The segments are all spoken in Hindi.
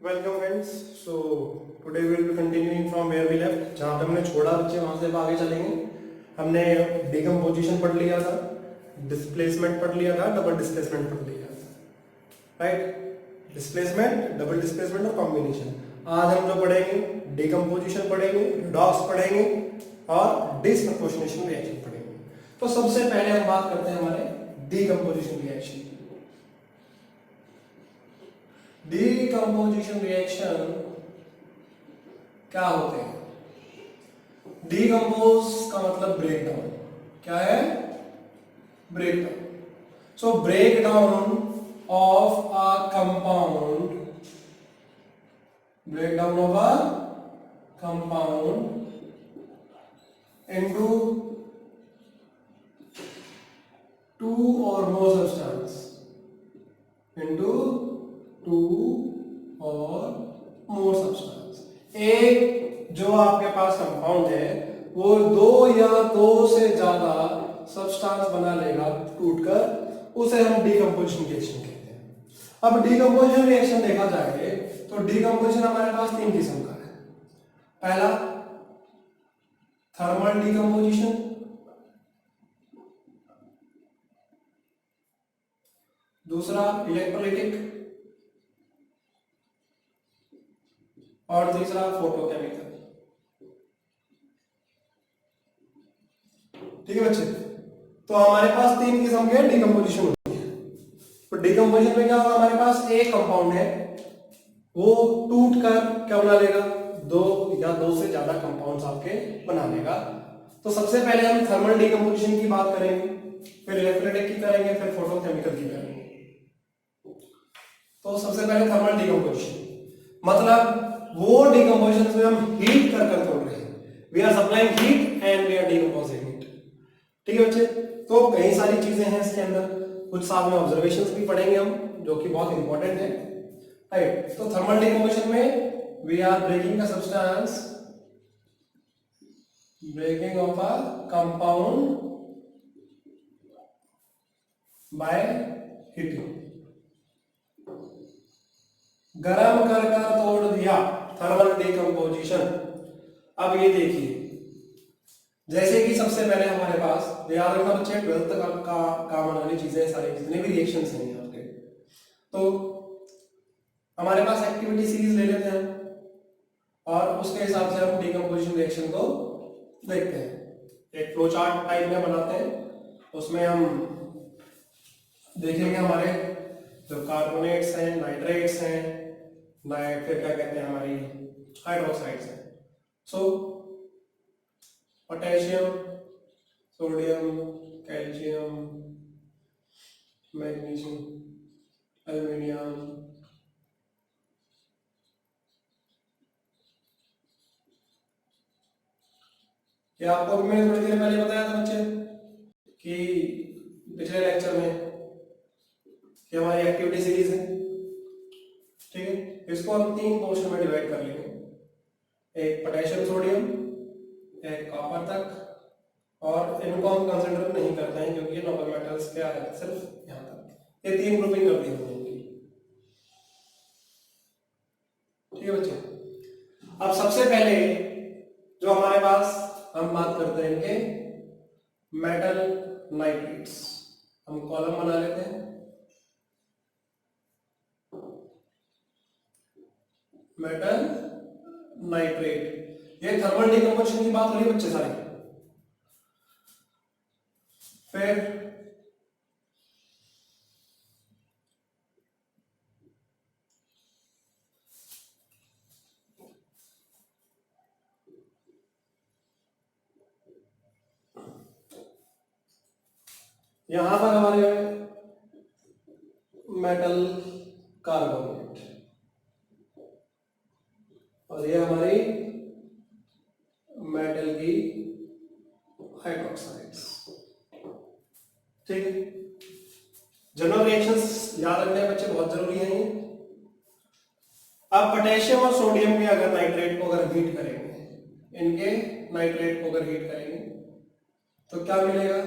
Welcome friends. So today we will be continuing from where we left. जहाँ पे हमने छोड़ा बच्चे वहाँ से आगे चलेंगे। हमने डिकम्पोजिशन पढ़ लिया था, डिस्प्लेसमेंट पढ़ लिया था, डबल डिस्प्लेसमेंट पढ़ लिया था, राइट। डिस्प्लेसमेंट, डबल डिस्प्लेसमेंट और कॉम्बिनेशन। आज हम जो पढ़ेंगे डिकम्पोजिशन पढ़ेंगे, डॉस पढ़ेंगे और डिसप्रपोर्शनेशन रिएक्शन पढ़ेंगे। तो सबसे पहले हम बात करते हैं हमारे डिकम्पोजिशन रिएक्शन। डिकम्पोजिशन रिएक्शन क्या होते हैं? डिकम्पोज का मतलब ब्रेक डाउन। क्या है? Break down. So break down of a compound, break down of a compound into two और मोर सब्सटेंस, इनटू टू और मोर सब्सटेंस। एक जो आपके पास कंपाउंड है वो दो या दो से ज्यादा सब्सटेंस बना लेगा टूटकर, उसे हम डिकम्पोजिशन रिएक्शन कहते हैं। अब डिकम्पोजिशन रिएक्शन देखा जाए तो डिकम्पोजिशन हमारे पास तीन किस्म का है। पहला थर्मल डिकम्पोजिशन, दूसरा इलेक्ट्रोलाइटिक और तीसरा फोटोकेमिकल। ठीक है बच्चे, तो हमारे पास तीन किस्म के डिकम्पोजिशन होती है। तो डिकम्पोजिशन में क्या होगा, हमारे पास एक कंपाउंड है वो टूट कर क्या बना लेगा, दो या दो से ज्यादा कंपाउंड्स आपके बना लेगा। तो सबसे पहले हम थर्मल डिकम्पोजिशन की बात करेंगे, फिर इलेक्ट्रोलाइटिक की करेंगे, फिर फोटोकेमिकल की करेंगे। तो सबसे पहले थर्मल डिकम्पोजिशन मतलब वो डिकम्पोजिशन में हम हीट कर तोड़ रहे हैं। We are supplying heat and we are decomposing heat. ठीक है बच्चे, तो कई सारी चीजें हैं इसके अंदर, कुछ साथ में ऑब्जर्वेशंस भी पढ़ेंगे हम जो कि बहुत इंपॉर्टेंट है, राइट। तो थर्मल डिकम्पोजिशन में we are breaking the substance, breaking of a compound by heating. गरम कर तोड़ दिया, थर्मल डिकम्पोजिशन। अब ये देखिए, जैसे कि सबसे पहले हमारे पास याद रखना बच्चे, 12th का काम वाली चीजें सारी जितने भी रिएक्शंस हैं यहाँ पे, तो हमारे पास एक्टिविटी सीरीज ले लेते हैं और उसके हिसाब से हम डिकम्पोजिशन रिएक्शन को देखते हैं। एक फ्लो चार्ट टाइप में बनाते हैं, उसमें हम देखेंगे हमारे जो कार्बोनेट्स हैं, नाइट्रेट्स हैं, फिर क्या कहते हैं हमारी हाइड्रोक्साइड्स हैं। So potassium, sodium, calcium, magnesium, aluminium, ये आपको मैंने थोड़ी देर पहले बताया था बच्चे कि पिछले लेक्चर में कि हमारी एक्टिविटी सीरीज है। ठीक है, इसको हम तीन पोर्शन में डिवाइड कर लेंगे, एक पोटेशियम सोडियम, एक कॉपर तक, और इनको हम कंसिडर नहीं करते हैं क्योंकि नोबल मेटल्स के आ जाते हैं सिर्फ यहाँ तक। ये तीन ग्रुपिंग कर दी हमने इनकी। ठीक है बच्चे, अब सबसे पहले जो हमारे पास हम बात करते हैं इनके मेटल नाइट्रेट्स। हम कॉलम बना लेते हैं, मेटल नाइट्रेट। ये थर्मल डिकम्पोजिशन की बात हो रही है बच्चे सारी। फिर यहां पर हमारे मेटल कार्बोनेट और ये हमारी मेटल की हाइड्रोक्साइड्स। ठीक है, जनरल रिएक्शंस याद रखने बच्चे बहुत जरूरी है ये। अब पोटेशियम और सोडियम के अगर नाइट्रेट को अगर हीट करेंगे, इनके नाइट्रेट को अगर हीट करेंगे तो क्या मिलेगा,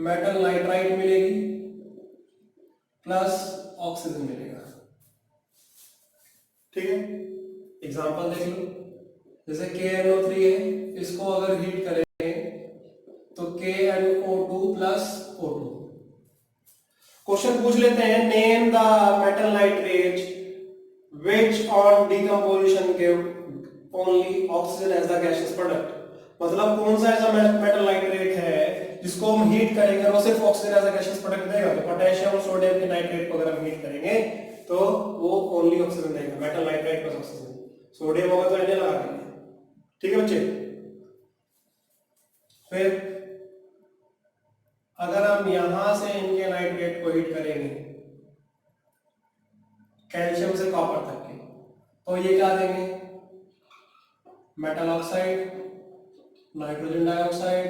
मेटल नाइट्राइट मिलेगी प्लस ऑक्सीजन मिलेगा। ठीक है, एग्जांपल देख लो, जैसे KNO3 है, इसको अगर हीट करेंगे तो KNO2 प्लस O2। क्वेश्चन पूछ लेते हैं, name the metal nitrate which on decomposition give only oxygen as the gaseous product। मतलब कौन सा ऐसा मेटल नाइट्रेट है जिसको हम हीट करेंगे और वो सिर्फ oxygen as a gaseous product देगा। तो पोटेशियम और सोडियम के नाइट्रेट को अगर हम हीट करेंगे तो वो ओनली ऑक्सीजन देगा, metal nitrate plus oxygen. Sodium होगा तो एन लगा देंगे। ठीक है बच्चे, फिर अगर हम यहां से इनके नाइट्रेट को हीट करेंगे कैल्शियम से कॉपर तक के, तो ये क्या देंगे, मेटल ऑक्साइड, नाइट्रोजन डाइऑक्साइड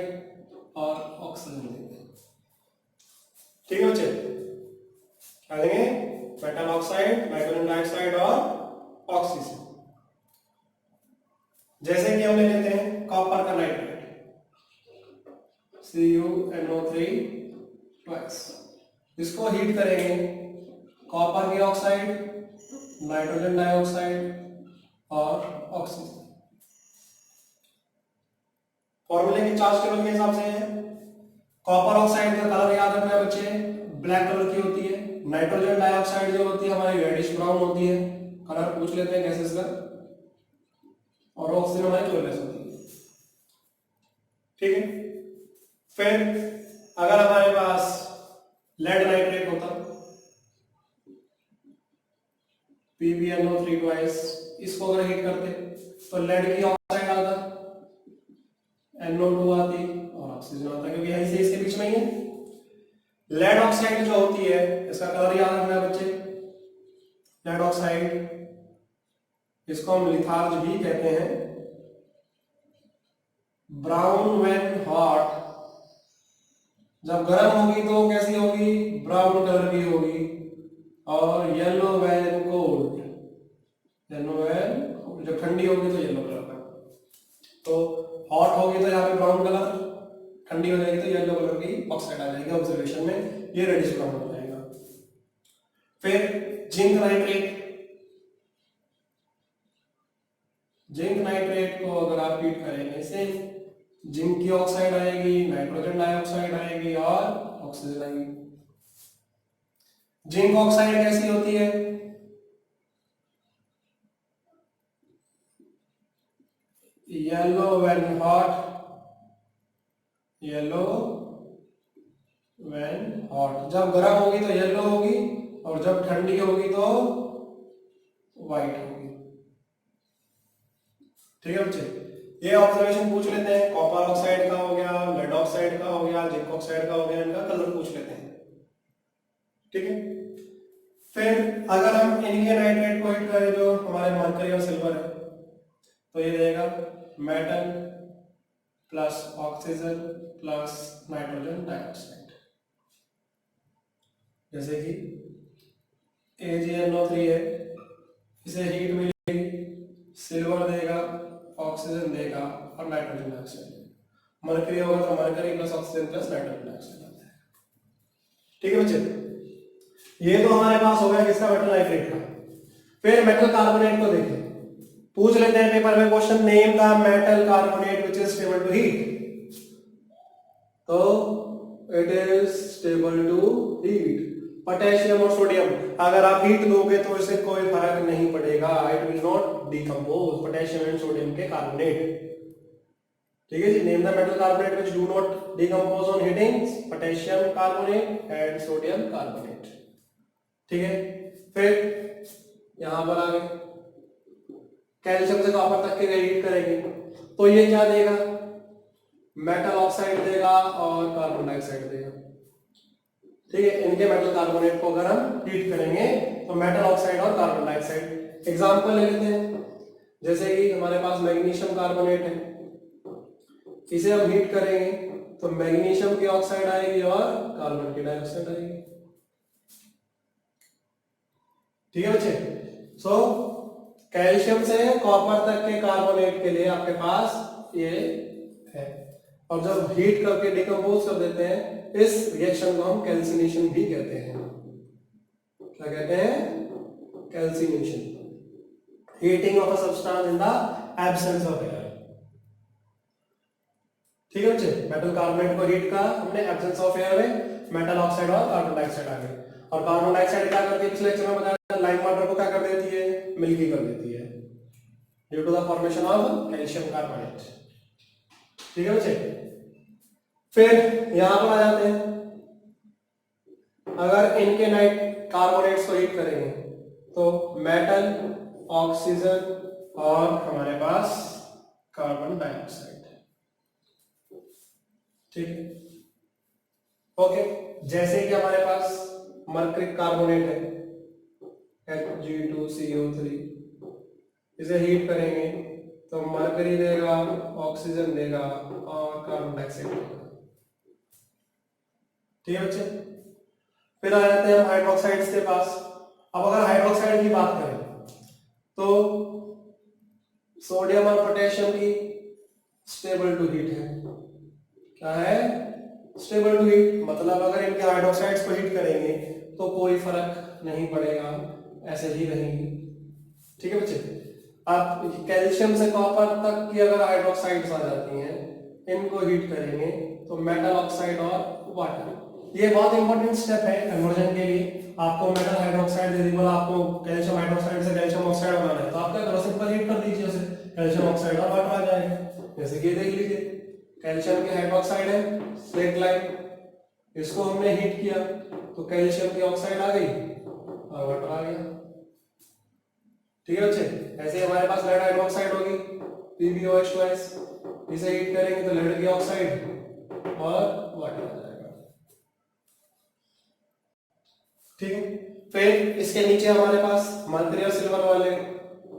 और ऑक्सीजन देंगे। ठीक है बच्चे, क्या देंगे, मेटल ऑक्साइड, नाइट्रोजन डाइऑक्साइड और ऑक्सीजन। जैसे कि हम ले लेते हैं कॉपर का नाइट्रेट CuNO3 ट्वाइस, इसको हीट करेंगे, कॉपर की ऑक्साइड, नाइट्रोजन डाइऑक्साइड और ऑक्सीजन। फॉर्मूले की चार्ज टेबल के हिसाब से है, कॉपर ऑक्साइड का कलर याद रखना है बच्चे, ब्लैक कलर की होती है। नाइट्रोजन डाइऑक्साइड जो होती है हमारी रेडिश ब्राउन होती है, कलर पूछ लेते हैं गैसेस का। और ऑक्सीजन हमारी कलरलेस होती है। ठीक है, फिर अगर हमारे पास लेड नाइट्रेट होता PbNO3 ट्वाइस, इसको अगर हीट करते तो लेड की ऑक्साइड आता, NO2 आती और ऑक्सीजन आता, क्योंकि यहीं से इसके बीच में ही है। लेड ऑक्साइड जो होती है इसका कलर याद रखना है बच्चे, लेड ऑक्साइड, इसको हम लिथार्ज भी कहते हैं। ब्राउन व्हेन हॉट, जब गर्म होगी तो कैसी होगी, ब्राउन कलर की होगी। और yellow when cold, yellow when जब ठंडी होगी तो येलो कलर का। तो हॉट होगी तो यहाँ पे ब्राउन कलर, ठंडी हो जाएगी तो येलो कलर की ऑक्साइड आ जाएगी ऑब्जर्वेशन में, ये रेडिश ब्राउन हो जाएगा। फिर जिंक नाइट्रेट, जिंक नाइट्रेट को अगर आप हीट करेंगे से जिंक की ऑक्साइड आएगी, नाइट्रोजन डाइऑक्साइड आएगी और ऑक्सीजन आएगी। जिंक ऑक्साइड कैसी होती है, yellow when hot, yellow when hot, जब गर्म होगी तो येलो होगी और जब ठंडी होगी तो व्हाइट होगी। ठीक है बच्चे, ये ऑब्जर्वेशन पूछ लेते हैं, कॉपर ऑक्साइड का हो गया, लेड ऑक्साइड का हो गया, जिंक ऑक्साइड का हो गया, इनका कलर पूछ लेते हैं। ठीक है, फिर अगर हम इनके नाइट्रेट को हीट करें जो हमारे मरकरी और सिल्वर है, तो ये देगा metal plus oxygen plus nitrogen dioxide. जैसे कि AgNO3 है, इसे हीट मिलेगी, सिल्वर देगा, ऑक्सीजन देगा और नाइट्रोजन डाइऑक्साइड देगा। मरकरी होगा तो mercury plus oxygen plus nitrogen dioxide आता है। ठीक है बच्चे, ये तो हमारे पास हो गया किसका, मेटल नाइट्रेट का। फिर मेटल कार्बोनेट को देखें, पूछ लेते हैं पेपर में question, name the metal carbonate which is stable to heat. तो it is stable to heat. Potassium और सोडियम अगर आप हीट दोगे तो इससे कोई फर्क नहीं पड़ेगा, it will not decompose, potassium and sodium के कार्बोनेट। ठीक है जी, name the metal carbonate which do not decompose on heating, potassium carbonate and sodium carbonate. ठीक है, फिर यहां पर आगे कैल्शियम से कॉपर तक के हीट करेंगे तो ये क्या देगा, मेटल ऑक्साइड देगा और कार्बन डाइऑक्साइड देगा। ठीक है, इनके मेटल कार्बोनेट को अगर हम हीट करेंगे तो मेटल ऑक्साइड और कार्बन डाइऑक्साइड। एग्जांपल ले लेते हैं, जैसे कि हमारे पास मैग्नीशियम कार्बोनेट है, इसे हम हीट करेंगे तो मैग्नीशियम की ऑक्साइड आएगी और कार्बन की डाइऑक्साइड आएगी। ठीक है बच्चे, सो कैल्शियम से कॉपर तक के कार्बोनेट के लिए आपके पास ये है, और जब हीट करके डिकम्पोज कर देते हैं इस रिएक्शन को हम कैल्सिनेशन भी कहते हैं। क्या कहते हैं, calcination. Heating of a substance in the absence of air. ठीक है बच्चे, मेटल कार्बोनेट को हीट का हमने एब्सेंस ऑफ एयर में मेटल ऑक्साइड और कार्बन डाइऑक्साइड आ गए। और कार्बन डाइऑक्साइड क्या करती है, पिछले लेक्चर में बताया, लाइम वाटर को क्या कर देती है, मिल्की कर देती है due to the formation of calcium carbonate. ठीक है बच्चे, फिर यहां पर आ जाते हैं, अगर इनके नाइट कार्बोनेट्स को हीट करेंगे तो मेटल, ऑक्सीजन और हमारे पास कार्बन डाइऑक्साइड। ठीक है, ओके। जैसे कि हमारे पास मर्करी कार्बोनेट है Hg2CO3, इसे हीट करेंगे तो मर्करी देगा, ऑक्सीजन देगा और कार्बन डाइऑक्साइड देगा। ठीक है बच्चे, फिर आ जाते हैं हाइड्रोक्साइड्स के पास। अब अगर हाइड्रोक्साइड की बात करें तो सोडियम और पोटेशियम की स्टेबल टू हीट है। क्या है, स्टेबल टू हीट, मतलब अगर इनके हाइड्रोक्साइड्स को हीट करेंगे तो कोई फर्क नहीं पड़ेगा, ऐसे ही रहेंगी। ठीक है बच्चे, आप कैल्शियम से कॉपर तक की अगर हाइड्रोक्साइड्स आ जाती हैं, इनको हीट करेंगे तो मेटल ऑक्साइड और वाटर। ये बहुत इंपॉर्टेंट स्टेप है कन्वर्जन के लिए। आपको मेटल हाइड्रोक्साइड दे दी, बोला आपको कैल्शियम हाइड्रोक्साइड से कैल्शियम ऑक्साइड बनाना है, तो आप क्या करो, सिंपल हीट कर दीजिए उसे, कैल्शियम ऑक्साइड और वाटर आ जाएगा। जैसे कि देख लीजिए, कैल्शियम की हाइड्रोक्साइड है स्लेट लाइन, इसको हमने हीट किया तो कैल्शियम की ऑक्साइड आ गई और वाटर आ गया। ठीक है बच्चे, ऐसे हमारे पास लेड हाइड्रोक्साइड होगी PbOH2, इसे हीट करेंगे तो लेड की ऑक्साइड और वाटर आ जाएगा। ठीक है, फिर इसके नीचे हमारे पास मर्करी और सिल्वर वाले,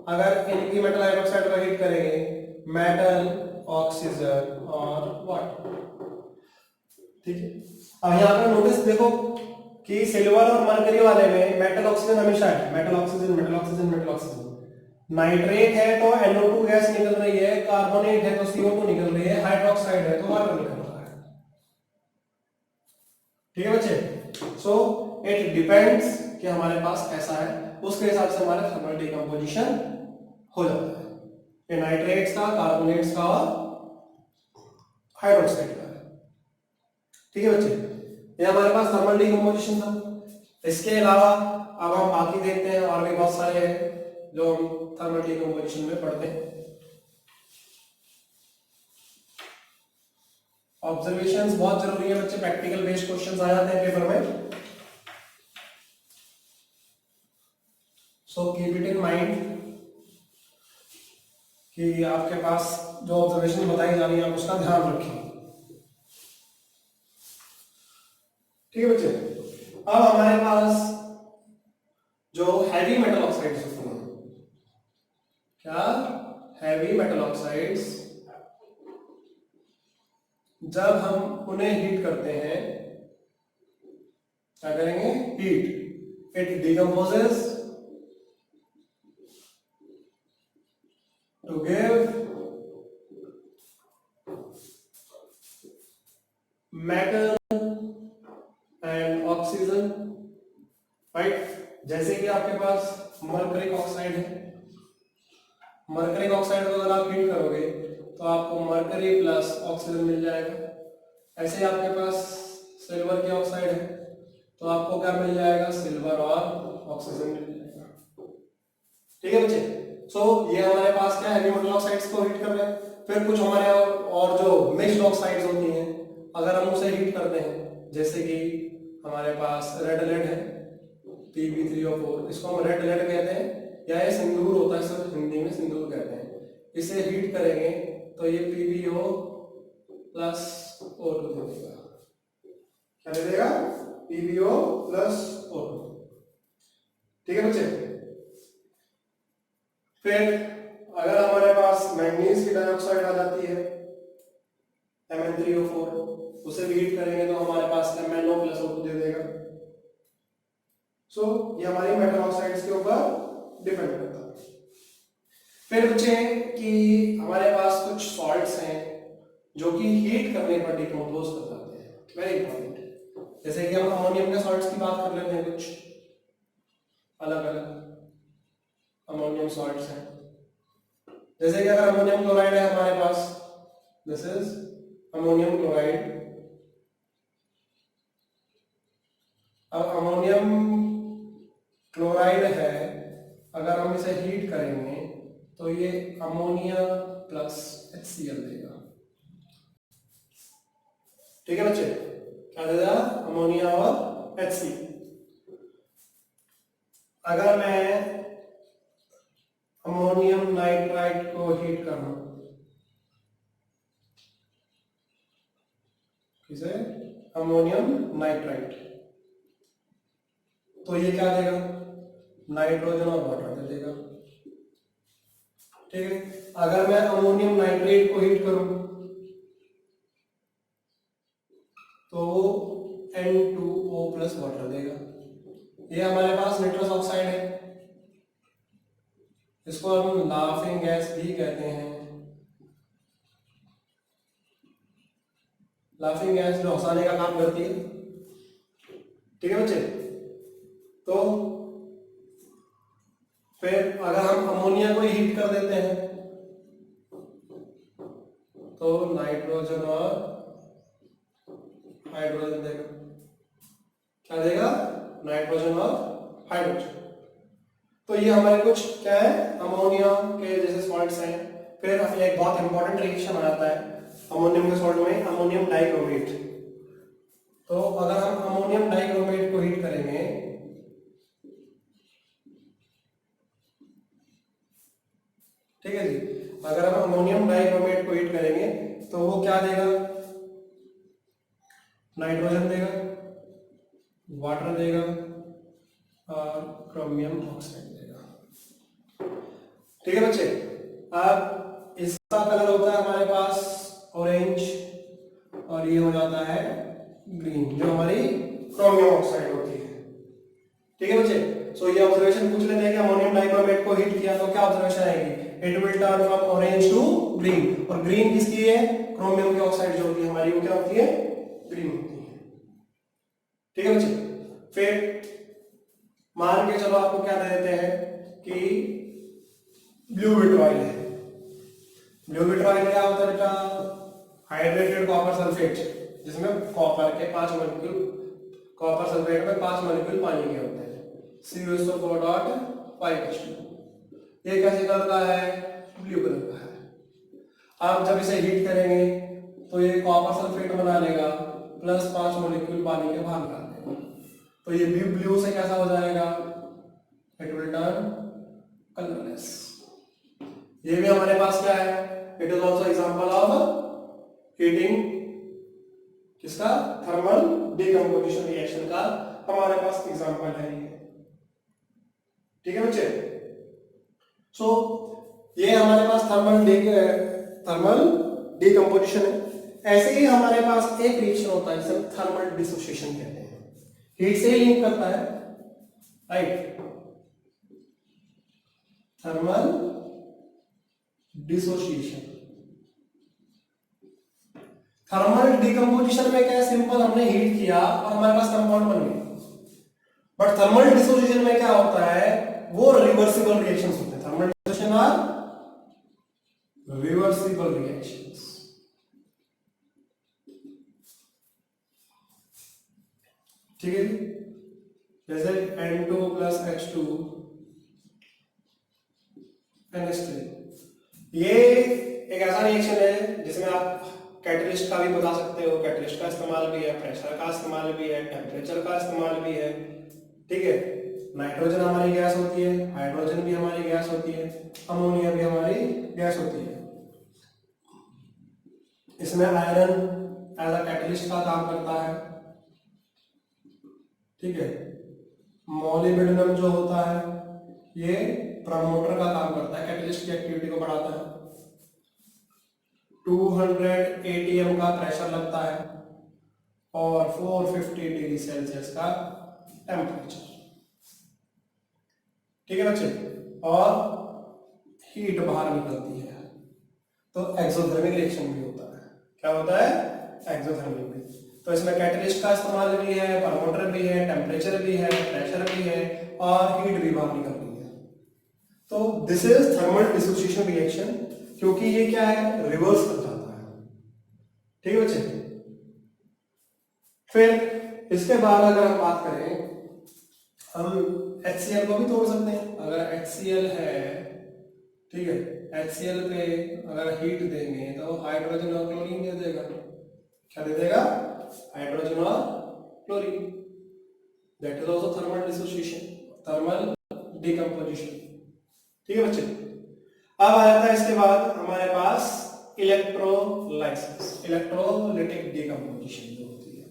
अगर इनकी मेटल हाइड्रोक्साइड को हीट करेंगे, मेटल, ऑक्सीजन और वाटर। ठीक है, अब यहाँ पर नोटिस देखो कि सिल्वर और मर्करी वाले में मेटल ऑक्सीजन हमेशा है, metal oxygen metal oxygen metal oxygen. Nitrate है तो NO2 गैस निकल रही है, कार्बोनेट है तो CO2 निकल रही है, हाइड्रोक्साइड है तो वाटर निकल रहा है। ठीक है बच्चे, सो इट डिपेंड्स कि हमारे पास कैसा है, उसके हिसाब से हमारा थर्मल डिकम्पोजिशन हो जाता है। ये नाइट्रेट्स का, कार्बोनेट्स का और हाइड्रोक्साइड का है। ठीक है बच्चे, ये हमारे पास थर्मल डिकम्पोजिशन था। इसके अलावा अब हम बाकी देखते हैं, और भी बहुत सारे हैं जो हम थर्मल डिकम्पोजिशन में पढ़ते हैं। ऑब्जर्वेशंस बहुत जरूरी है बच्चे, प्रैक्टिकल बेस्ड क्वेश्चंस आ जाते हैं पेपर में, so keep it in mind कि आपके पास जो ऑब्जर्वेशन बताई जा रही है आप उसका ध्यान रखें। ठीक है बच्चे, अब हमारे पास जो हैवी मेटल ऑक्साइड्स होते हैं, क्या हैवी मेटल ऑक्साइड्स, जब हम उन्हें हीट करते हैं, क्या करेंगे, heat, it decomposes to give metal and oxygen, right. जैसे कि आपके पास मर्करिक ऑक्साइड है, मर्करिक ऑक्साइड को अगर आप हीट करोगे तो आपको मर्करी प्लस ऑक्सीजन मिल जाएगा। ऐसे आपके पास सिल्वर की ऑक्साइड है तो आपको क्या मिल जाएगा, सिल्वर और ऑक्सीजन मिल जाएगा। ठीक है बच्चे, सो ये हमारे पास क्या है, मेटल ऑक्साइड्स को हीट कर रहे हैं। फिर कुछ हमारे और जो मिक्स्ड ऑक्साइड्स होती हैं, अगर हम उसे हीट करते हैं, जैसे कि हमारे पास रेड लेड है Pb3O4, इसको हम रेड लेड कहते हैं, या ये सिंदूर होता है, सब हिंदी में सिंदूर कहते हैं। इसे हीट करेंगे तो ये PbO प्लस O2 दे देगा। क्या दे देगा, PbO प्लस O2। ठीक है बच्चे, फिर अगर हमारे पास मैंगनीज की डाइऑक्साइड आ जाती है Mn3O4, उसे भी हीट करेंगे तो हमारे पास MnO प्लस O2 दे देगा। सो ये हमारी मेटल ऑक्साइड्स के ऊपर डिपेंड करता है। फिर बच्चे कि हमारे पास कुछ सॉल्ट्स हैं जो कि हीट करने पर डिकम्पोज कर जाते हैं, वेरी इंपॉर्टेंट। जैसे कि हम अमोनियम के सॉल्ट्स की बात कर लेते हैं, कुछ अलग अलग अमोनियम सॉल्ट्स हैं। जैसे कि अगर अमोनियम क्लोराइड है हमारे पास, दिस इज अमोनियम क्लोराइड। अब अमोनियम क्लोराइड है, अगर हम इसे हीट करेंगे तो ये अमोनिया प्लस HCl देगा। ठीक है बच्चे, क्या देगा? अमोनिया और HCl। अगर मैं अमोनियम नाइट्राइड को हीट करूं, किसे? अमोनियम नाइट्राइड, तो ये क्या देगा? नाइट्रोजन और वाटर दे देगा। ठीक है। अगर मैं अमोनियम नाइट्रेट को हीट करूं तो वो N2O प्लस वाटर देगा। ये हमारे पास निट्रस ऑक्साइड है, इसको हम लाफिंग गैस भी कहते हैं। लाफिंग गैस जो हंसाने का काम करती है। ठीक है बच्चे, तो फिर अगर हम अमोनिया को हीट कर देते हैं तो नाइट्रोजन और हाइड्रोजन देगा। क्या देगा? नाइट्रोजन और हाइड्रोजन। तो ये हमारे कुछ क्या है? अमोनिया के जैसे सॉल्ट्स हैं। फिर एक बहुत इंपॉर्टेंट रिएक्शन आता है अमोनियम के सॉल्ट में, अमोनियम डाइक्रोमेट। तो अगर हम अमोनियम डाइक्रोमेट को हीट करेंगे ठीक है जी, अगर हम अमोनियम डाइक्रोमेट को हीट करेंगे तो वो क्या देगा? नाइट्रोजन देगा, वाटर देगा और क्रोमियम ऑक्साइड देगा। ठीक है बच्चे, अब इसका कलर होता है हमारे पास ऑरेंज और ये हो जाता है ग्रीन, जो हमारी क्रोमियम ऑक्साइड होती है। ठीक है बच्चे, सो ये ऑब्जर्वेशन पूछ लेते हैं कि अमोनियम डाइक्रोमेट को हीट किया तो क्या ऑब्जर्वेशन आएगी? It will turn from orange to green. और ग्रीन किसकी है? क्रोमियम की ऑक्साइड जो होती है हमारी, वो क्या होती है? ग्रीन होती है। ठीक है बच्चे, फिर मान के चलो आपको क्या दे देते हैं कि ब्लू विट्रॉयल है। ब्लू विट्रॉयल क्या होता है बेटा? हाइड्रेटेड कॉपर सल्फेट, जिसमें कॉपर के 5 मॉलिक्यूल, कॉपर सल्फेट में 5 मॉलिक्यूल पानी के होते हैं, CuSO4.5H2। ये कैसे करता है? ब्लू कलर का है। आप जब इसे हीट करेंगे तो ये कॉपर सल्फेट बना लेगा प्लस 5 मॉलिक्यूल पानी के बाहर निकाल देगा, तो ये ब्लू से कैसा हो जाएगा? It will turn colourless. ये भी हमारे पास क्या है? It is also example of heating, किसका? थर्मल डिकम्पोजिशन रिएक्शन का हमारे पास एग्जाम्पल है ये। ठीक है बच्चे, सो ये हमारे पास थर्मल डिकम्पोजिशन है। ऐसे ही हमारे पास एक रिएक्शन होता है जिसे थर्मल डिसोसिएशन कहते हैं, हीट से ही लिंक करता है, right? Thermal dissociation. Thermal decomposition में क्या है? सिंपल, हमने हीट किया और हमारे पास कंपाउंड बन गया। बट थर्मल डिसोसिएशन में क्या होता है? वो रिवर्सिबल रिएक्शंस होते हैं। Thermal dissociation are reversible reactions. ठीक है, जैसे N2 प्लस H2 NH3, ये एक ऐसा रिएक्शन है जिसमें आप कैटलिस्ट का भी बता सकते हो। कैटलिस्ट का इस्तेमाल भी है, प्रेशर का इस्तेमाल भी है, टेम्परेचर का इस्तेमाल भी है। ठीक है, नाइट्रोजन हमारी गैस होती है, हाइड्रोजन भी हमारी गैस होती है, अमोनिया भी हमारी गैस होती है। इसमें आयरन एज अ कैटलिस्ट का काम करता है। ठीक है, मॉलिब्डेनम जो होता है ये प्रमोटर का काम करता है, कैटलिस्ट की एक्टिविटी को बढ़ाता है। 200 atm का प्रेशर लगता है और 450 डिग्री सेल्सियस का टेम्परेचर। ठीक है बच्चे, और हीट बाहर निकलती है, तो एक्सोथर्मिक रिएक्शन भी होता है। क्या होता है? एक्सोथर्मिक भी। तो इसमें कैटलिस्ट का इस्तेमाल भी है, प्रमोटर भी है, टेम्परेचर भी है, प्रेशर भी है और हीट भी बाहर निकल रही है। तो this is thermal dissociation reaction, क्योंकि ये क्या है, रिवर्स कर जाता है। ठीक है बच्चे। फिर इसके बाद अगर हम बात करें, हम HCl को भी तोड़ सकते हैं। अगर HCl है, ठीक है, HCl पे अगर हीट देंगे तो हाइड्रोजन और क्लोरीन दे देगा। क्या दे देगा? हाइड्रोजन और chlorine. That is also thermal dissociation, thermal decomposition. ठीक है बच्चे। अब आ जाता है इसके बाद हमारे पास इलेक्ट्रोलाइसिस, इलेक्ट्रोलाइटिक डिकम्पोजिशन जो होती है।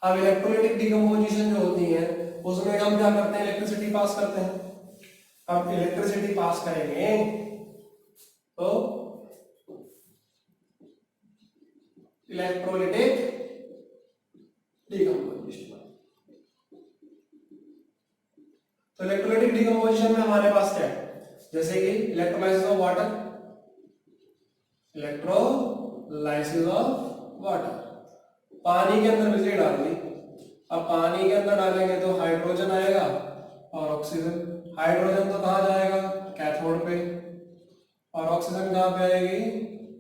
अब इलेक्ट्रोलाइटिक डिकम्पोजिशन जो होती है उसमें हम क्या करते हैं, इलेक्ट्रिसिटी पास करते हैं। अब इलेक्ट्रिसिटी पास करेंगे तो इलेक्ट्रोलाइटिक डिकम्पोजिशन। तो इलेक्ट्रोलाइटिक डिकम्पोजिशन में हमारे पास क्या है, जैसे कि electrolysis of water, electrolysis of water, पानी के अंदर बिजली डाल दी। अब पानी के अंदर डालेंगे तो हाइड्रोजन आएगा और ऑक्सीजन। हाइड्रोजन तो कहां जाएगा, कैथोड पे, और ऑक्सीजन कहां पे आएगी,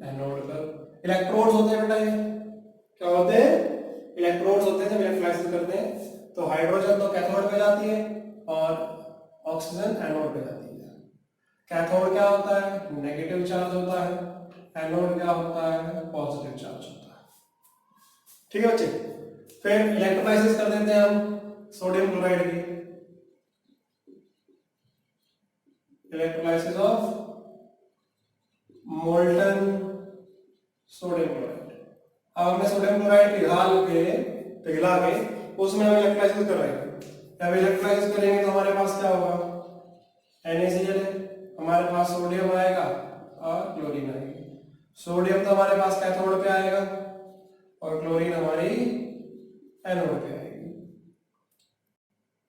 एनोड पर। इलेक्ट्रोड्स होते हैं बेटा, ये क्या होते हैं, इलेक्ट्रोड्स होते हैं। जब इलेक्ट्रोलाइसिस करते हैं तो हाइड्रोजन तो कैथोड पे जाती है और ऑक्सीजन एनोड पे जाती है। कैथोड क्या होता है, नेगेटिव चार्ज होता है, एनोड क्या होता है, पॉजिटिव चार्ज होता है। ठीक है बच्चे। फिर इलेक्ट्रोलाइसिस कर देते हैं हम सोडियम क्लोराइड की, electrolysis of molten sodium chloride. अब हमने सोडियम क्लोराइड पिघला के उसमें हम इलेक्ट्रोलाइसिस कर रहे हैं। जब इलेक्ट्रोलाइसिस करेंगे तो हमारे पास क्या होगा, NaCl है, हमारे पास सोडियम आएगा और क्लोरीन आएगी। सोडियम तो हमारे पास कैथोड पे आएगा और क्लोरीन हमारी एनोड पे आएगी।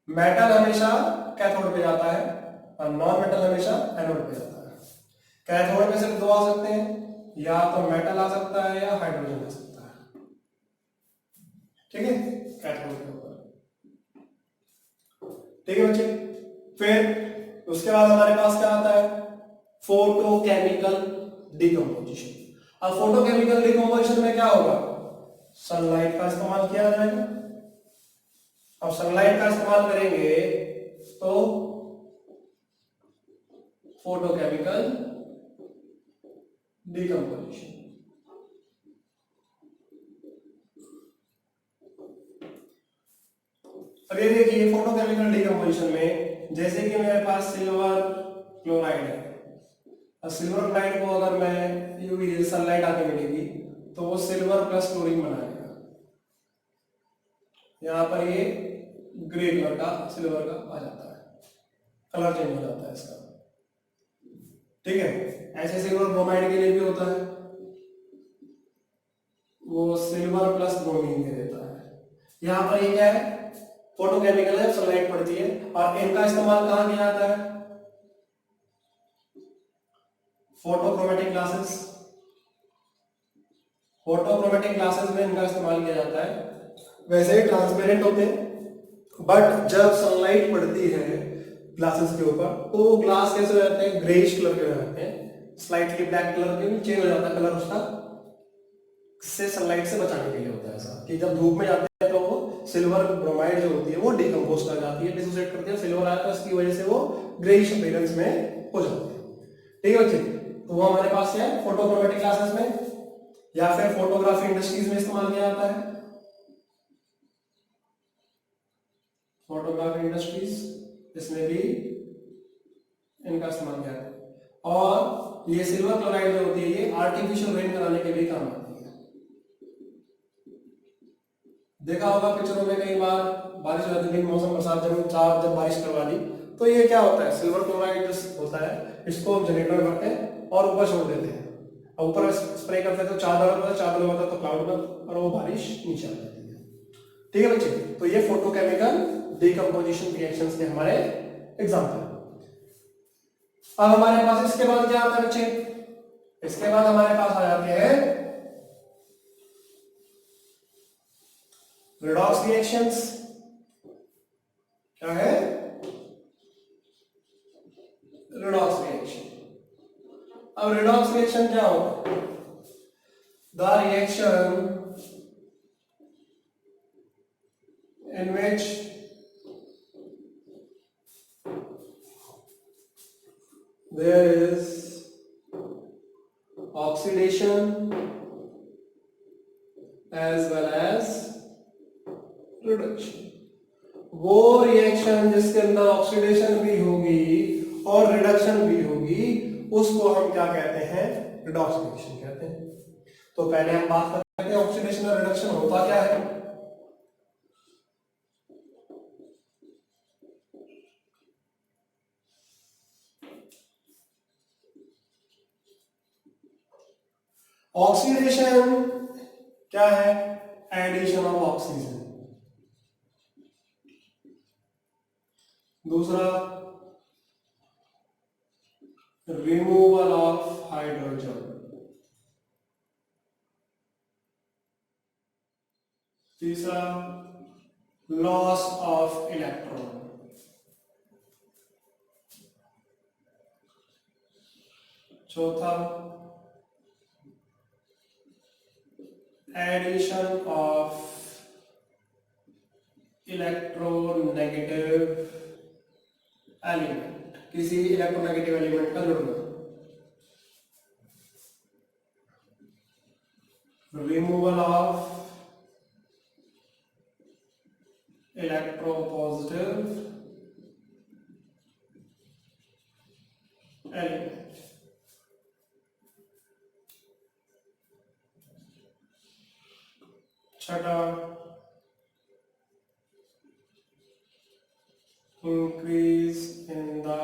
मेटल हमेशा कैथोड पे जाता है और नॉन मेटल हमेशा एनोड पे जाता है। कैथोड में सिर्फ दो आ सकते हैं, या तो मेटल आ सकता है या हाइड्रोजन आ सकता है। ठीक है, कैथोड के ऊपर। ठीक है बच्चे। फिर उसके बाद हमारे पास क्या आता है, फोटोकेमिकल डिकम्पोजिशन। अब फोटोकेमिकल डिकम्पोजिशन में क्या होगा, सनलाइट का इस्तेमाल किया जाएगा। अब सनलाइट का इस्तेमाल करेंगे तो फोटोकेमिकल डिकम्पोजिशन। अब ये देखिए फोटोकेमिकल डिकम्पोजिशन में, जैसे कि मेरे पास सिल्वर क्लोराइड है, और सिल्वर क्लोराइड को अगर मैं यूवी सनलाइट आके मिलेगी तो वो सिल्वर प्लस क्लोरीन बनाएगा। यहां पर ये ग्रे कलर का सिल्वर का आ जाता है, कलर चेंज हो जाता है इसका। ठीक है, ऐसे सिल्वर ब्रोमाइड के लिए भी होता है, वो सिल्वर प्लस ब्रोमीन दे देता है। यहां पर ये क्या है, फोटोकेमिकल है, सनलाइट पड़ती है, और इनका इस्तेमाल कहां किया जाता है, फोटोक्रोमेटिक ग्लासेस। फोटोक्रोमेटिक ग्लासेस में इनका इस्तेमाल किया जाता है। वैसे ही ट्रांसपेरेंट होते हैं, बट जब सनलाइट पड़ती है ग्लासेस के ऊपर तो ग्लास कैसे हो जाते हैं, ग्रेइश कलर के हो जाते हैं, स्लाइटली ब्लैक कलर के भी चेंज हो जाता है कलर उसका, से सनलाइट से बचाने के लिए होता है ऐसा, कि जब धूप में जाते हैं तो वो सिल्वर ब्रोमाइड जो होती है वो डिकम्पोज कर जाती है, डिसोसिएट करती है, सिल्वर आता है, इसकी वजह से वो ग्रेइश अपीयरेंस में हो जाते हैं। ठीक है बच्चे। तो वो हमारे पास है फोटोक्रोमेटिक ग्लासेस में, या फिर फोटोग्राफी इंडस्ट्रीज में इस्तेमाल किया जाता है, फोटोग्राफी इंडस्ट्रीज, इसमें भी इनका इस्तेमाल किया जाता है। और ये सिल्वर क्लोराइड जो होती है ये आर्टिफिशियल रेन कराने के भी काम आती है। देखा होगा पिक्चरों में कई बार बारिश हो जाती है, मौसम बरसात जब बारिश करवा दी तो ये क्या होता है, सिल्वर क्लोराइड जो होता है इसको जनरेटर में भरते हैं और ऊपर छोड़ देते हैं, और ऊपर स्प्रे करते हैं तो चादर होता है तो क्लाउड पर, और वो बारिश नीचे आ जाती है। ठीक है बच्चे। तो ये फोटोकेमिकल डिकम्पोजिशन रिएक्शंस के हमारे एग्जांपल। अब हमारे पास इसके बाद क्या आता है बच्चे, इसके बाद हमारे पास आ जाते हैं रेडॉक्स रिएक्शंस। क्या है, रेडॉक्स रिएक्शन। अब रिडॉक्स रिएक्शन क्या होगा? The reaction in which there is oxidation as well as reduction. वो रिएक्शन जिसके अंदर ऑक्सीडेशन भी होगी और रिडक्शन भी होगी, उसको हम क्या कहते हैं? रिडॉक्स रिएक्शन कहते हैं। तो पहले हम बात करते हैं ऑक्सीडेशन और रिडक्शन होता क्या है। ऑक्सीडेशन क्या है? Addition of oxygen. दूसरा, रिमूवल ऑफ हाइड्रोजन। तीसरा, लॉस ऑफ इलेक्ट्रॉन। चौथा, एडिशन ऑफ इलेक्ट्रोनेगेटिव एलिमेंट, किसी इलेक्ट्रोनेगेटिव एलिमेंट का जुड़ना। Removal of electropositive element. छठा, increase in the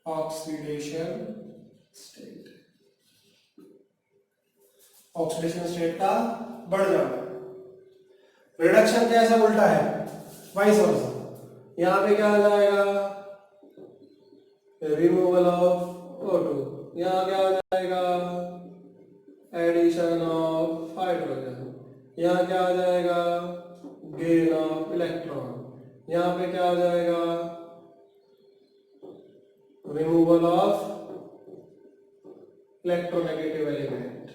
oxidation state, oxidation state का बढ़ जाना। रिडक्शन कैसा उल्टा है? Vice versa. यहां पे क्या आ जाएगा? Removal of O2। यहां क्या आ जाएगा? Addition of hydrogen. यहां क्या आ जाएगा? Gain of electron. यहां पे क्या आ जाएगा? Removal of electronegative element.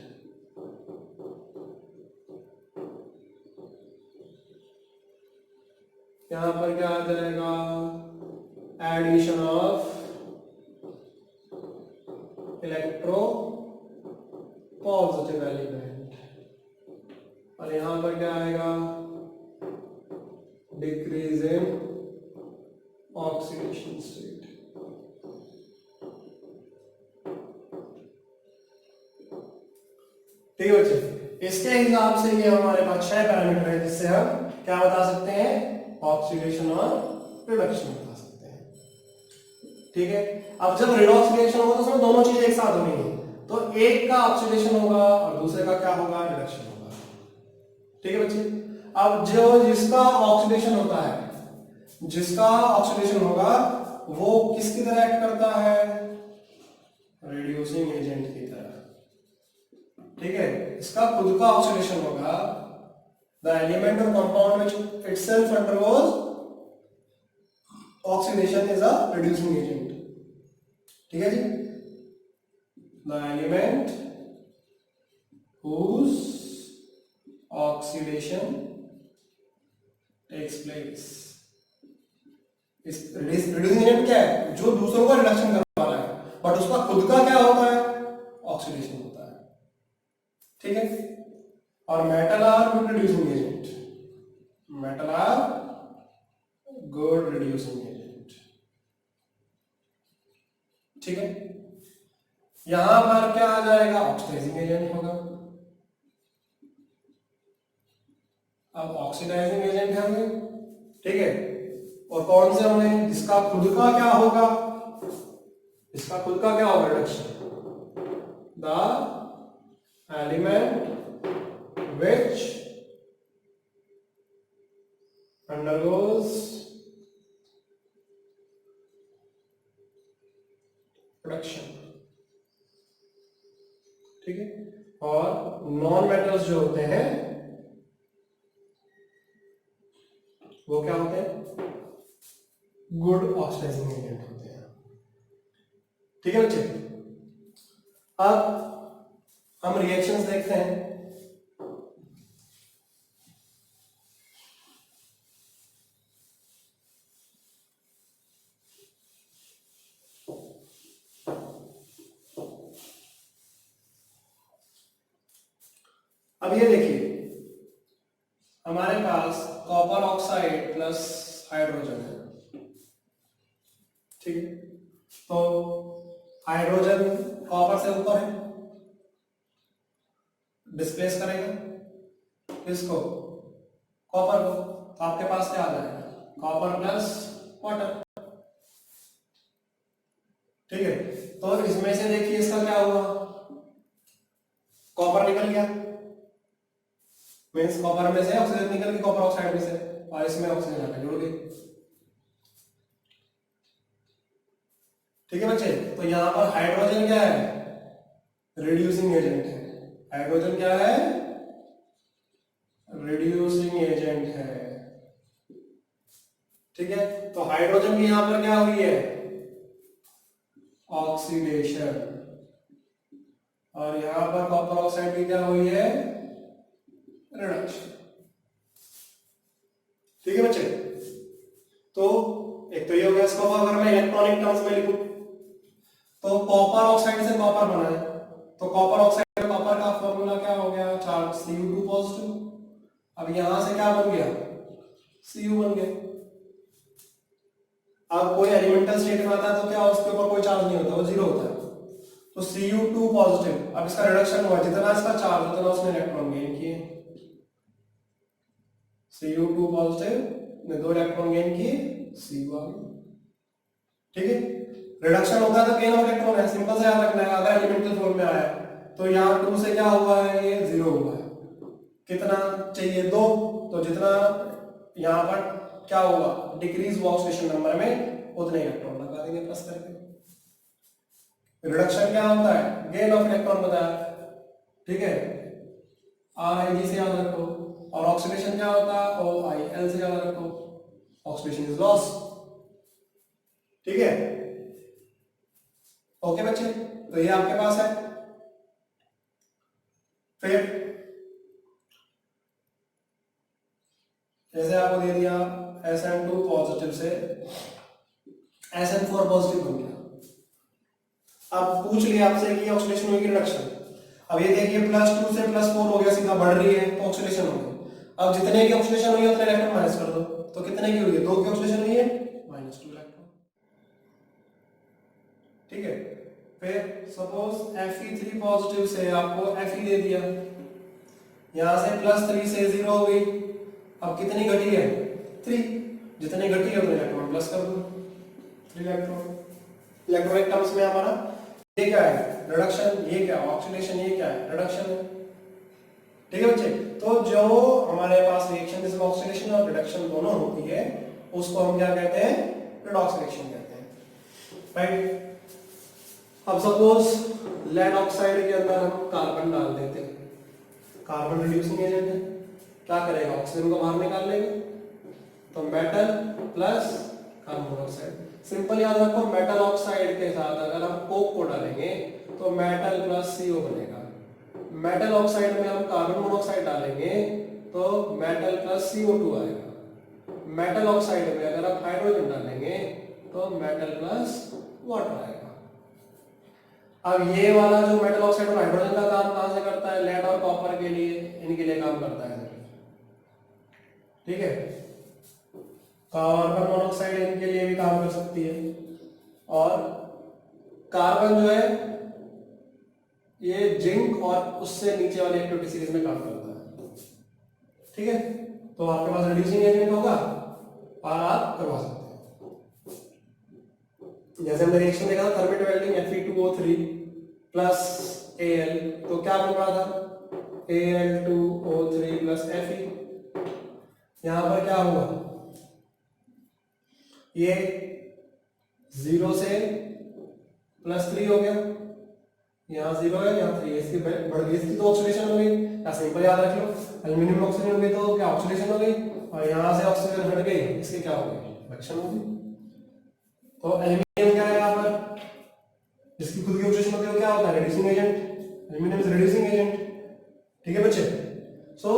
यहां पर क्या आ जाएगा? Addition of electropositive element. और यहां पर क्या आएगा? Decrease in oxidation state. ठीक है बच्चे, इसके हिसाब से ये हमारे पास 6 पैरामीटर है जिससे हम क्या बता सकते हैं? ऑक्सीडेशन और रिडक्शन बता सकते हैं। ठीक है, अब जब रिडॉक्स रिएक्शन होगा तो उसमें दोनों चीजें एक साथ होंगी, तो एक का ऑक्सीडेशन होगा और दूसरे का क्या होगा? रिडक्शन होगा। ठीक है बच्चे, अब जिसका ऑक्सीडेशन होता है, जिसका ऑक्सीडेशन होगा वो किसकी तरह एक्ट करता है? रिड्यूसिंग एजेंट की तरह। ठीक है, इसका खुद का ऑक्सीडेशन होगा। द एलिमेंट और compound which itself undergoes oxidation is a reducing agent. ठीक है जी, the element whose oxidation takes place। इस रिड्यूसिंग एजेंट क्या है? जो दूसरों का रिडक्शन करने वाला है, बट उसका खुद का क्या होता है? ऑक्सीडेशन होता है। ठीक है, और metal are good reducing agent. Metal are good reducing agent. ठीक है, यहां पर क्या आ जाएगा? ऑक्सीडाइजिंग एजेंट होगा। अब ऑक्सीडाइजिंग एजेंट है हमें, ठीक है, और कौन से होंगे? जिसका खुद का क्या होगा? इसका खुद का क्या होगा? Reduction. The element which undergoes reduction। ठीक है, और नॉन मेटल्स जो होते हैं वो क्या होते हैं? गुड ऑक्सीडाइजिंग एजेंट होते हैं। ठीक है बच्चे, अब हम रिएक्शंस देखते हैं। अब ये देखिए, हमारे पास कॉपर ऑक्साइड प्लस हाइड्रोजन है, ठीक है। तो हाइड्रोजन कॉपर से ऊपर है, डिस्प्लेस करेगा किसको, कॉपर को। तो आपके पास क्या आ जाएगा, कॉपर प्लस वाटर, ठीक है। तो इसमें से देखिए इसका क्या हुआ, कॉपर निकल गया, मीन्स कॉपर में से ऑक्सीजन निकल गई कॉपर ऑक्साइड में से, और इसमें ऑक्सीजन आकर जुड़ गई, ठीक है बच्चे। तो यहां पर हाइड्रोजन क्या है, रिड्यूसिंग एजेंट है। हाइड्रोजन क्या है, रिड्यूसिंग एजेंट है, ठीक है। तो हाइड्रोजन की यहां पर क्या हुई है, ऑक्सीडेशन, और यहां पर कॉपर ऑक्साइड की क्या हुई है, रिडक्शन, ठीक है बच्चे। तो एक तो ये हो गया। इसको अगर मैं इलेक्ट्रॉनिक टर्म्स में लिखूं तो कॉपर ऑक्साइड से कॉपर बना है, तो कॉपर ऑक्साइड में कॉपर का फॉर्मूला क्या हो गया, चार्ज Cu2 पॉजिटिव। अब यहां से क्या बन गया, Cu बन गया। अब कोई एलिमेंटल स्टेट में आता है तो क्या उसके ऊपर कोई चार्ज नहीं होता, वो जीरो होता है, तो Cu2 पॉजिटिव। अब इसका रिडक्शन हुआ, जितना इसका चार्ज उतना उसने इलेक्ट्रॉन गेन किए, Cu2 पॉजिटिव ने 2 इलेक्ट्रॉन गेन किए, Cu आ गया, ठीक है। रिडक्शन होता है तो गेन ऑफ इलेक्ट्रॉन है, सिंपल से याद रखना है। अगर एलिमेंटल फॉर्म में आया तो यहाँ 2 से क्या हुआ है, ये 0 हुआ है, कितना चाहिए 2, तो जितना यहाँ पर क्या होगा, डिक्रीज हुआ ऑक्सीडेशन नंबर में, उतने इलेक्ट्रॉन लगा देंगे प्लस करके। रिडक्शन क्या होता है, गेन ऑफ इलेक्ट्रॉन बताया, ठीक है, RIG से याद रखो। और ऑक्सीडेशन क्या होता है, OIL से याद रखो, ऑक्सीडेशन इज लॉस, ठीक है। ओके बच्चे, तो ये आपके पास है। फिर जैसे आपको दे दिया SN2 पॉजिटिव से SN4 पॉजिटिव बन गया। अब पूछ लिया आपसे कि ऑक्सीडेशन होगी, रिडक्शन। अब ये देखिए +2 से +4 हो गया, सीधा बढ़ रही है तो ऑक्सीडेशन हो गई। अब जितने की ऑक्सीडेशन हुई है उतने इलेक्ट्रॉन माइनस कर दो, तो कितने की हुई है, 2 की ऑक्सीडेशन हुई है, -2 इलेक्ट्रॉन, ठीक है। फिर सपोज Fe3 पॉजिटिव से आपको Fe दे दिया, यहां से +3 से 0 हो गई। अब कितनी घटी है, 3, जितनी घटी है उतने इलेक्ट्रॉन प्लस कर दो, 3 इलेक्ट्रॉन। इलेक्ट्रॉनिक टर्म्स में हमारा ये क्या है, रिडक्शन, ये क्या ऑक्सीडेशन, ये क्या है, रिडक्शन है, ठीक है बच्चे। तो जो हमारे पास रिएक्शन जिसमें ऑक्सीडेशन और रिडक्शन दोनों होती है उसको हम क्या कहते हैं, रिडॉक्स रिएक्शन कहते हैं, राइट। अब सपोज लेड ऑक्साइड के अंदर हम कार्बन डाल देते हैं, कार्बन रिड्यूसिंग एजेंट है, क्या करेगा, ऑक्सीजन को बाहर निकाल लेगा, तो metal plus carbon monoxide. Simple याद रखो, मेटल ऑक्साइड के साथ अगर हम कोक को डालेंगे तो मेटल प्लस CO बनेगा। मेटल ऑक्साइड में हम कार्बन मोनोऑक्साइड डालेंगे तो मेटल प्लस CO2 आएगा। मेटल ऑक्साइड में अगर आप हाइड्रोजन डालेंगे तो मेटल प्लस वाटर आएगा। अब ये वाला जो मेटल ऑक्साइड और हाइड्रोजन का काम कहां से करता है, लेड और कॉपर के लिए, इनके लिए काम करता है, ठीक है। कार्बन मोनोऑक्साइड इनके लिए भी काम कर सकती है, और कार्बन जो है ये जिंक और उससे नीचे वाली एक्टिविटी सीरीज में काम करता है, ठीक है। तो आपके पास रिड्यूसिंग एजेंट होगा और आप करवा सकते हैं। जैसे हमने रिएक्शन देखा था thermite welding, Fe2O3 plus Al, तो क्या बन रहा था, Al2O3 प्लस Fe। यहां पर क्या हुआ, ये 0 से +3 हो गया, यहाँ 0 है, यहाँ 3 है, इसकी बढ़ गई, इसकी तो ऑक्सीडेशन हो गई, या सिंपल याद रख लो, एल्यूमिनियम ऑक्सीजन हो गई तो क्या ऑक्सीडेशन हो गई, और यहाँ से ऑक्सीजन हट गई, इसकी क्या हो गई, रिडक्शन हो गई। तो एल्यूमिनियम क्या है यहाँ पर, जिसकी खुद की ऑक्सीडेशन होती है वो क्या होता है, reducing agent, aluminium is reducing agent. ठीक है बच्चे, सो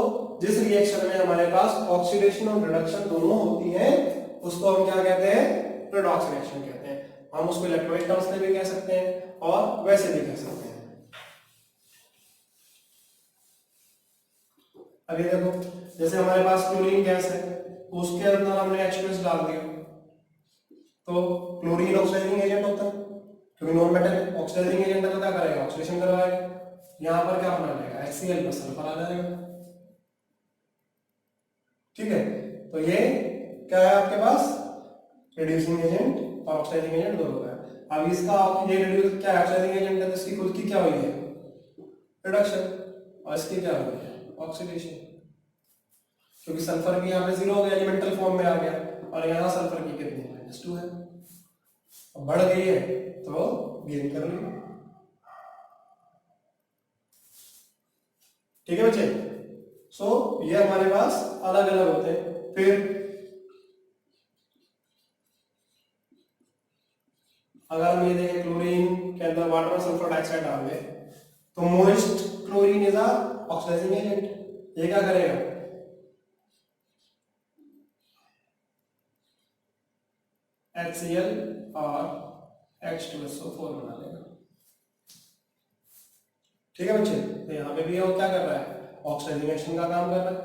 जिस रिएक्शन में हमारे पास ऑक्सीडेशन और रिडक्शन दोनों होती है उसको हम क्या कहते हैं, रेडॉक्स रिएक्शन कहते हैं। हम उसको इलेक्ट्रॉनिक टर्म्स में भी कह सकते हैं और वैसे भी कह सकते हैं। अभी देखो जैसे हमारे पास क्लोरीन गैस है, उसके अंदर हमने H2S डाल दिया तो क्लोरीन ऑक्सीडाइजिंग एजेंट होता है, क्योंकि नॉन मेटल है, ऑक्सीडाइजिंग एजेंट है तो क्या करेगा, ऑक्सीडेशन करवाएगा। यहां पर क्या बना लेगा, HCl पर सल्फर आ जाएगा। ठीक है, तो ये क्या है आपके पास, रिड्यूसिंग एजेंट और ऑक्सीडाइजिंग एजेंट दोनों का है। अब इसका ये रिड्यूस क्या है, ऑक्सीडाइजिंग एजेंट है तो इसकी खुद की क्या हुई है, रिडक्शन, और इसकी क्या हुई है, ऑक्सीडेशन, क्योंकि सल्फर की यहाँ पे 0 हो गया, एलिमेंटल फॉर्म में आ गया, और यहाँ सल्फर की कितनी है, -2 है, बढ़ गई है तो गेन कर ली। ठीक है बच्चे, सो ये हमारे पास अलग अलग होते हैं। फिर अगर हम ये देखें क्लोरीन के अंदर वाटर और सल्फर डाइऑक्साइड डाल दें तो moist chlorine is a oxidizing agent. ये क्या करेगा, HCl और H2SO4 बना लेगा। ठीक है बच्चे, तो यहां पे भी वो क्या कर रहा है, ऑक्सीडेशन का काम कर रहा है।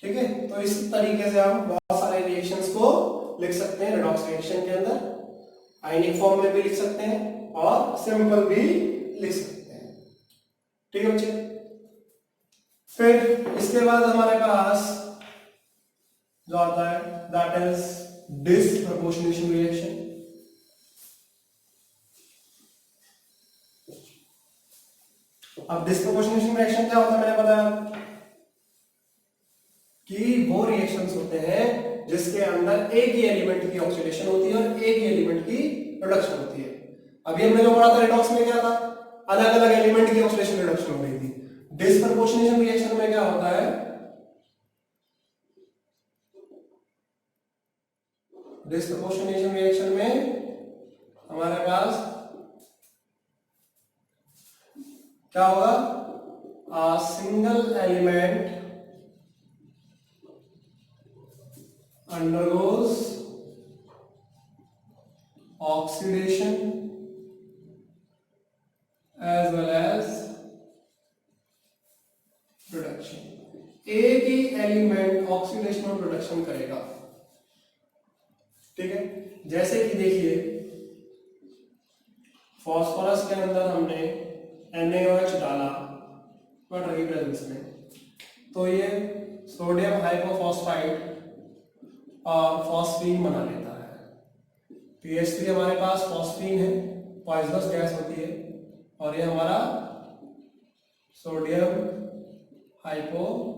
ठीक है, तो इस तरीके से हम बहुत सारे रिएक्शंस को लिख सकते हैं रेडॉक्स रिएक्शन के अंदर, आयनिक फॉर्म में भी लिख सकते हैं और सिंपल भी लिख सकते हैं। ठीक है बच्चे, फिर इसके बाद हमारे पास जो आता है दैट इज डिसप्रपोर्शनेशन रिएक्शन। अब डिसप्रपोर्शनेशन रिएक्शन क्या होता है, मैंने बताया कि वो रिएक्शंस होते हैं जिसके अंदर एक ही एलिमेंट की ऑक्सीडेशन होती है और एक ही एलिमेंट की रिडक्शन होती है। अभी हमने जो पढ़ा था रेडॉक्स में क्या था, अलग अलग एलिमेंट की ऑक्सीडेशन रिडक्शन हो रही थी। डिसप्रपोर्शनेशन रिएक्शन में क्या होता है, डिसप्रपोर्शनेशन रिएक्शन में हमारे पास क्या होगा, a single element undergoes oxidation as well as reduction। एक ही एलिमेंट ऑक्सीडेशन और रिडक्शन करेगा। ठीक है, जैसे कि देखिए फास्फोरस के अंदर हमने NaOH डाला वाटर की प्रेजेंस में, तो ये सोडियम हाइपोफॉस्फाइड और फॉस्फीन बना लेता है। PH3 हमारे पास फॉस्फीन है, पॉइजनस गैस होती है, और ये हमारा सोडियम हाइपोफॉस्फाइड।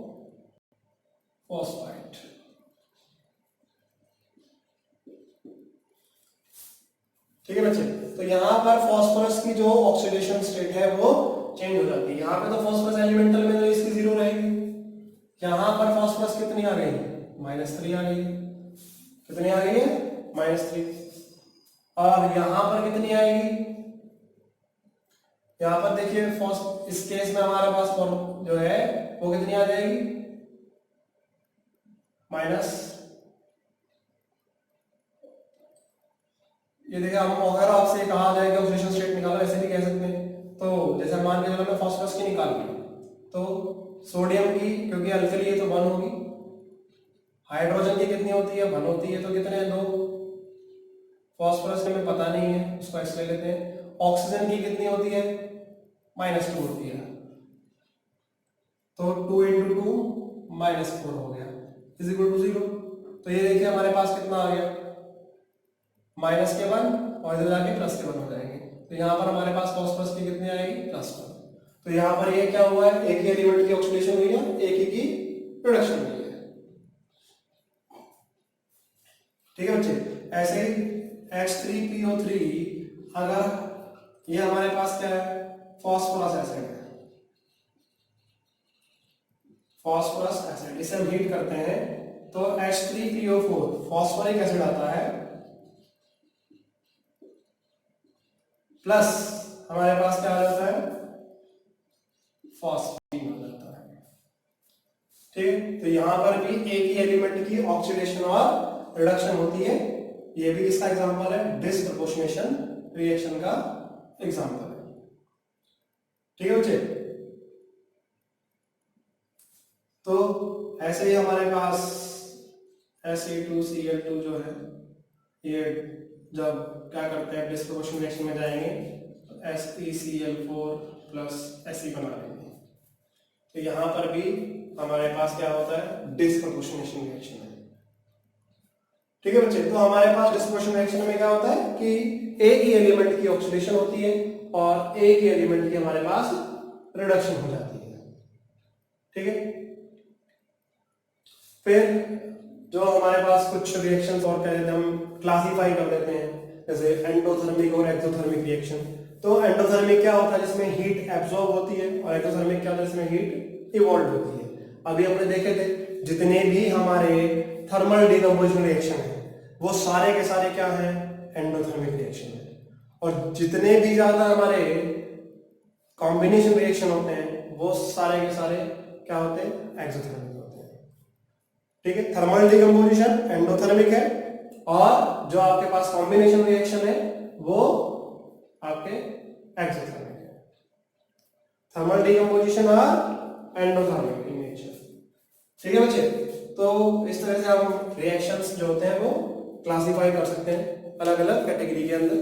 ठीक है बच्चे, तो यहां पर फास्फोरस की जो ऑक्सीडेशन स्टेट है वो चेंज हो जाती है। यहां पे तो फास्फोरस एलिमेंटल में तो इसकी 0 रहेगी, यहां पर फास्फोरस कितनी आ गई, -3 आ गई। कितनी आ गई है, -3। और यहां पर कितनी आएगी, यहां पर देखिए इस केस में हमारे पास जो है वो कितनी आ जाएगी, माइनस। ये देखिए, हम अगर आपसे कहा जाए कि ऑक्सीडेशन स्टेट निकालो, ऐसे भी कह सकते हैं। तो जैसे मान के चलो मैं फास्फोरस की निकाल ली, तो सोडियम की क्योंकि अल्कली है तो 1 होगी, हाइड्रोजन की कितनी होती है, 1 होती है, तो कितने हैं, 2। फास्फोरस हमें पता नहीं है, उसको ऐसे ले लेते हैं। ऑक्सीजन की कितनी होती है, -2 होती है, तो 2 × 2 -4 हो गया, =0। तो ये देखिए हमारे पास कितना आ गया, -1 और इधर जाके +1 हो जाएंगे। तो यहाँ पर हमारे पास फास्फोरस की कितनी आएगी, +1। तो यहाँ पर ये क्या हुआ है, एक ही एलिमेंट की ऑक्सीडेशन हुई है, एक ही की रिडक्शन हुई है। ठीक है बच्चे, ऐसे ही H3PO3 अगर ये हमारे पास क्या है, फास्फोरस एसिड है, फास्फोरस एसिड, इसे हम हीट करते हैं तो H3PO4 फास्फोरिक एसिड आता है, प्लस हमारे पास क्या आ जाता है, फॉस्फीन आ जाता है। ठीक है, तो यहां पर भी एक ही एलिमेंट की ऑक्सीडेशन और रिडक्शन होती है। ये भी इसका एग्जांपल है, डिसप्रपोर्शनेशन रिएक्शन का एग्जांपल है। ठीक है बच्चे, तो ऐसे ही हमारे पास Fe2Cl2 जो है, ये जब क्या करते हैं डिसप्रपोर्शन रिएक्शन में जाएंगे तो SeCl4 प्लस Fe बना लेंगे। तो यहां पर भी हमारे पास क्या होता है, डिसप्रपोर्शनेशन रिएक्शन है। ठीक है बच्चे, तो हमारे पास डिसप्रपोर्शन रिएक्शन में क्या होता है कि एक ही एलिमेंट की ऑक्सीडेशन होती है और एक ही एलिमेंट की हमारे पास रिडक्शन हो जाती है। ठीक है, फिर जो हमारे पास कुछ रिएक्शंस और कहते हैं, हम क्लासिफाई कर देते हैं, जैसे एंडोथर्मिक और एक्सोथर्मिक रिएक्शन। तो एंडोथर्मिक क्या होता है, जिसमें हीट एब्जॉर्ब होती है, और एक्सोथर्मिक क्या होता है, जिसमें हीट इवॉल्व होती है। अभी हमने देखे थे जितने भी हमारे थर्मल डिकम्पोजिशन रिएक्शन है वो सारे के सारे क्या है, एंडोथर्मिक रिएक्शन है। और जितने भी ज्यादा हमारे कॉम्बिनेशन रिएक्शन होते हैं वो सारे के सारे क्या होते हैं, एक्सोथर्मिक होते हैं। ठीक है, थर्मल डिकम्पोजिशन एंडोथर्मिक है, और जो आपके पास कॉम्बिनेशन रिएक्शन है वो आपके एक्सोथर्मिक है। थर्मल डिकम्पोजिशन और एंडोथर्मिक इन नेचर। ठीक है बच्चे, तो इस तरह से हम रिएक्शंस जो होते हैं वो क्लासिफाई कर सकते हैं अलग अलग कैटेगरी के अंदर।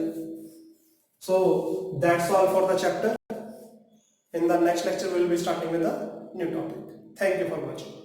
So that's all for the chapter. In the next lecture we will be starting with a new topic. Thank you for watching.